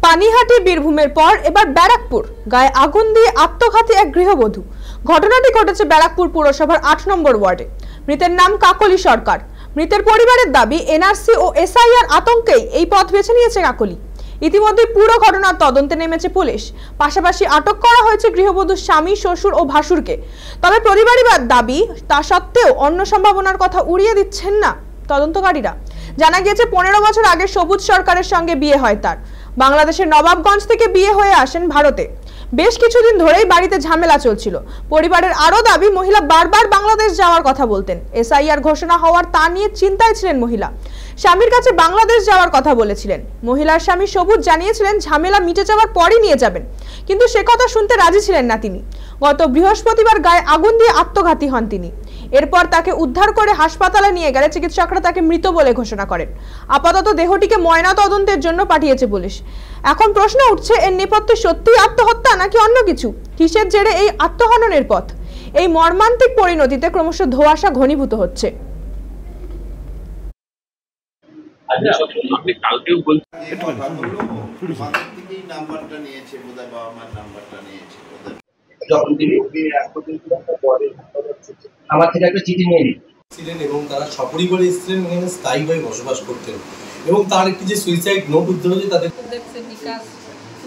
পানিহাটি বীরভূমের পর এবার ব্যারাকপুর, গায়ে আগুন দিয়ে আত্মঘাতী এক গৃহবধূ। ঘটনাটি ঘটেছে ব্যারাকপুর পুরসভার ৮ নম্বর ওয়ার্ডে। মৃতের নাম কাকলি সরকার। মৃতের পরিবারের দাবি, এনআরসি ও এসআইআর আতঙ্কেই এই পথ বেছে নিয়েছে কাকলি। ইতিমধ্যে পুরো ঘটনার তদন্তে নেমেছে পুলিশ। পাশাপাশি আটক করা হয়েছে গৃহবধূর স্বামী, শ্বশুর ও ভাসুরকে। তবে পরিবারের দাবি, তা সত্ত্বেও অন্য সম্ভাবনার কথা উড়িয়ে দিচ্ছেন না তদন্তকারীরা। জানা গিয়েছে ১৫ বছর আগে সবুজ সরকারের সঙ্গে বিয়ে হয় তার। বাংলাদেশের নবাবগঞ্জ থেকে বিয়ে হয়ে আসেন ভারতে। বেশ কিছুদিন ধরেই বাড়িতে ঝামেলা চলছিল। পরিবারের আরো দাবি, মহিলা বারবার বাংলাদেশ যাওয়ার কথা বলতেন। এসআইআর ঘোষণা হওয়ার তা নিয়ে চিন্তায় ছিলেন মহিলা। স্বামীর কাছে বাংলাদেশ যাওয়ার কথা বলেছিলেন। মহিলার স্বামী সবুজ জানিয়েছিলেন ঝামেলা মিটে যাওয়ার পরই নিয়ে যাবেন, কিন্তু সে কথা শুনতে রাজি ছিলেন না তিনি। গত বৃহস্পতিবার গায়ে আগুন দিয়ে আত্মঘাতী হন তিনি। এরপর তাকে উদ্ধার করে হাসপাতালে নিয়ে গেলে চিকিৎসকরা তাকে মৃত বলে ঘোষণা করেন। আপাতত দেহটিকে ময়না তদন্তের জন্য পাঠিয়েছে পুলিশ। এখন প্রশ্ন উঠছে, এর নেপথ্যে সত্যিই আত্মহত্যা নাকি অন্য কিছু? কিসের জেরে এই আত্মহননের পথ? এই মর্মান্তিক পরিণতিতে ক্রমশ ধোঁয়াশা ঘনীভূত হচ্ছে। আপনি কালকেও বলছেন নাম্বারটা নিয়েছে বোধহয়, বাবা মার নাম্বারটা নিয়েছে বোধহয়। যখন তিনি আমার থেকে একটা চিঠি নিয়ে ছিলেন এবং তারা সপরিবারে এসেছিলেন, এখানে স্থায়ীভাবে বসবাস করতেন এবং তার একটি যে সুইসাইড নোট উদ্ধার হয়েছে তাদের দেখছে বিকাশ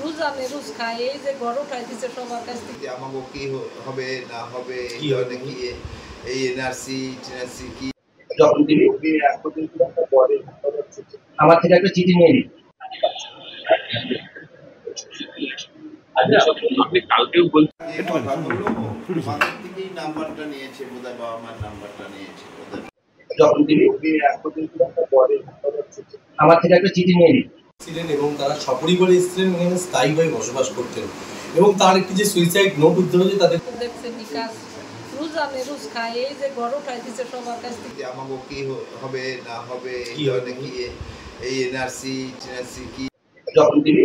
রোজ আনে রোজ খায়, এই যে ঘর উঠাই দিচ্ছে সবার কাছ থেকে। আমাকে কি হবে না হবে, কি হয় নাকি এই এনআরসি কি। যখন তিনি আমার থেকে একটা চিঠি নিয়ে আপনি কালকেও বলছেন নাম্বারটা নিয়েছে বোধহয়, বাবা মার নাম্বারটা নিয়েছে বোধহয়। যখন তিনি আমার থেকে একটা চিঠি নিয়ে ছিলেন এবং তারা সপরিবারে এসেছিলেন, এখানে স্থায়ীভাবে বসবাস করতেন এবং তার একটি যে সুইসাইড নোট উদ্ধার হয়েছে তাদের দেখছে বিকাশ রোজ আনে রোজ খায়, এই যে ঘর উঠাই দিচ্ছে সবার কাছ থেকে। আমাকে কি হবে না হবে, কি হয় নাকি এই এনআরসি কি। যখন তিনি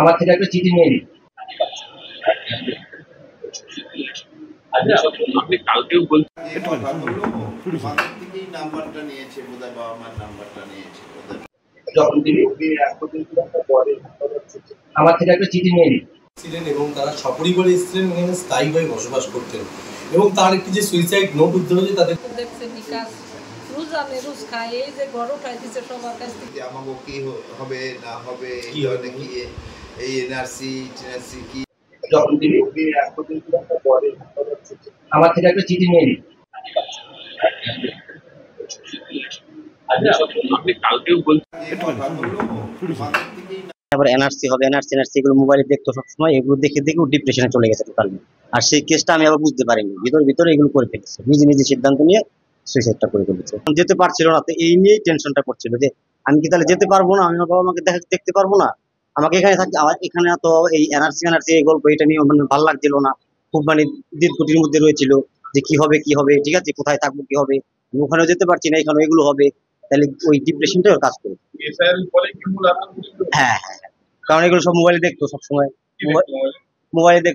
আমার থেকে একটা চিঠি নিয়ে আপনি কালকেও বলছেন নাম্বারটা নিয়েছে বোধহয়, বাবা মার নাম্বারটা নিয়েছে বোধহয়। যখন তিনি আমার থেকে একটা চিঠি নিয়ে ছিলেন এবং তারা সপরিবারে এসেছিলেন, এখানে স্থায়ীভাবে বসবাস করতেন এবং তার একটি যে সুইসাইড নোট উদ্ধার হয়েছে তাদের দেখছে বিকাশ রোজ আনে রোজ খায়, এই যে ঘর উঠাই দিচ্ছে সবার কাছ থেকে। আমাকে কি হবে না হবে, কি হয় নাকি এই এনআরসি কি। যখন তিনি আমার থেকে একটা চিঠি নিয়ে আপনি কালকেও বলছেন এবার এনআরসি হবে, এনআরসি এগুলো মোবাইলে দেখতো সবসময়, এগুলো দেখে ডিপ্রেশনে চলে গেছে টোটালি। আর সেই কেসটা আমি আবার বুঝতে পারিনি, ভিতরে এগুলো করে ফেলেছে, নিজে সিদ্ধান্ত নিয়ে সুইসাইডটা করে ফেলেছে। যেতে পারছিল না, তো এই নিয়েই টেনশনটা করছিল যে আমি কি তাহলে যেতে পারবো না, আমি বাবা মাকে দেখতে পারবো না, আমাকে এখানে থাকতে। আমার এখানে তো এই এনআরসি এই গল্প, এটা নিয়ে মানে ভালো লাগছিল না, খুব মানে দীর্ঘটির মধ্যে রয়েছিল যে কি হবে, ঠিক আছে কোথায় থাকবো, কি হবে, ওখানেও যেতে পারছি না, এখানে এগুলো হবে, তাহলে ওই ডিপ্রেশনটা কাজ করে। হ্যাঁ, কারণ এগুলো সব মোবাইলে দেখতো সবসময়, মোবাইলে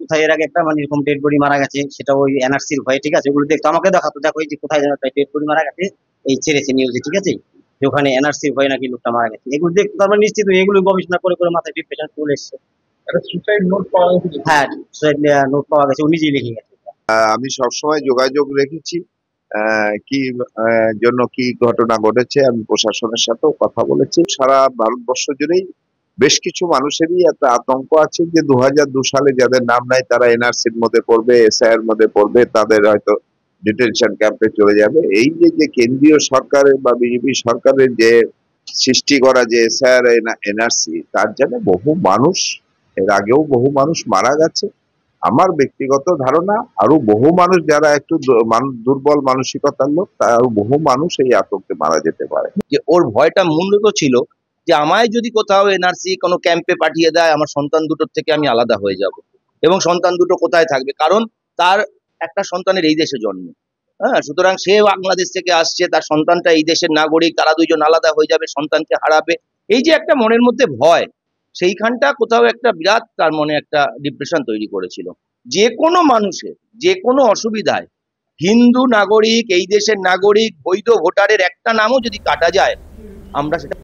কোথায় এর আগে একটা মানে এরকম ডেড বডি মারা গেছে, সেটা ওই এনআরসির ভয়ে, ঠিক আছে, ওগুলো দেখতো, আমাকে দেখাতো, দেখো এই যে কোথায় যেন একটা ডেড বডি মারা গেছে, এই ছেড়েছে নিউজে, ঠিক আছে, যে ওখানে এনআরসির ভয়ে নাকি লোকটা মারা গেছে, এগুলো দেখতো। তারপর নিশ্চিত এগুলো গবেষণা করে মাথায় ডিপ্রেশন চলে এসছে। সুইসাইড নোট পাওয়া গেছে। হ্যাঁ, সুইসাইড নোট পাওয়া গেছে, ও নিজেই লিখে গেছে। আমি সবসময় যোগাযোগ রেখেছি, কি জন্য কি ঘটনা ঘটেছে আমি প্রশাসনের সাথেও কথা বলেছি। সারা ভারতবর্ষ জুড়েই বেশ কিছু মানুষেরই একটা আতঙ্ক আছে যে 2002 সালে যাদের নাম নাই তারা এনআরসির মধ্যে পড়বে, এসআইআর মধ্যে পড়বে, তাদের হয়তো ডিটেনশন ক্যাম্পে চলে যাবে। এই যে কেন্দ্রীয় সরকারের বা বিজেপি সরকারের যে সৃষ্টি করা যে এসআইআর এনআরসি, তার জন্য বহু মানুষ, এর আগেও বহু মানুষ মারা গেছে। আমার ব্যক্তিগত ধারণা আরো বহু মানুষ যারা একটু দুর্বল মানসিকতার লোক, আরো বহু মানুষ এই আতঙ্কে মারা যেতে পারে। যে ওর ভয়টা মূলত ছিল যে আমায় যদি কোথাও এনআরসি কোনো ক্যাম্পে পাঠিয়ে দেয়, আমার সন্তান দুটোর থেকে আমি আলাদা হয়ে যাব, এবং সন্তান দুটো কোথায় থাকবে, কারণ তার একটা সন্তানের এই দেশে জন্ম। হ্যাঁ, সুতরাং সে বাংলাদেশ থেকে আসছে, তার সন্তানটা এই দেশের নাগরিক, তারা দুইজন আলাদা হয়ে যাবে, সন্তানকে হারাবে, এই যে একটা মনের মধ্যে ভয়, সেইখানটা কোথাও একটা বিরাট তার মনে একটা ডিপ্রেশন তৈরি করেছিল। যে কোনো মানুষের যে কোনো অসুবিধায় হিন্দু নাগরিক, এই দেশের নাগরিক, বৈধ ভোটারের একটা নামও যদি কাটা যায়, আমরা সেটা